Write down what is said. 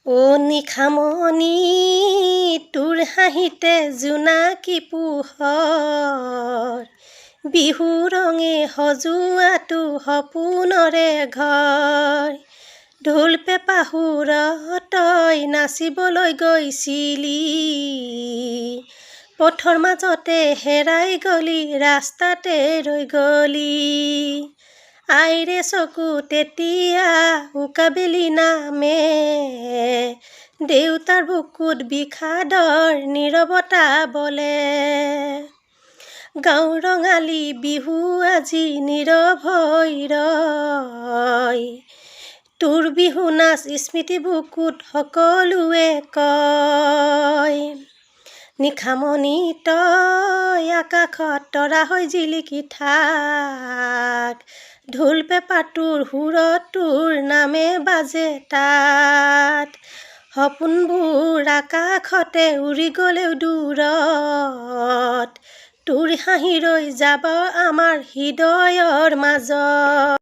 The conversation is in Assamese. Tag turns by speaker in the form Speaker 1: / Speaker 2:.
Speaker 1: অ নিশামণি তোৰ হাঁহিতে জোনাকী পোহৰ বিহু ৰঙে সজোৱাটো সপোনৰে ঘৰ ঢোল পেঁপা সুৰত তই নাচিবলৈ গৈছিলি পথৰ মাজতে হেৰাই গলি ৰাস্তাতে ৰৈ গলি আইৰে চকু তেতিয়া উকাবেলি নামে দেউতাৰ বুকুত বিষাদৰ নীৰৱতা বলে গাঁও ৰঙালী বিহু আজি নীৰৱ হৈ ৰয় তোৰ বিহু নাচ স্মৃতি বুকুত সকলোৱে কয় নিশামণি তই আকাশত তৰা হৈ জিলিকি থাক ঢোল পেঁপা তোৰ সুৰত তোৰ নামে বাজে তাত সপোনবোৰ আকাশতে উৰি গ'লেও দূৰত তোৰ হাঁহি ৰৈ যাব আমাৰ হৃদয়ৰ মাজত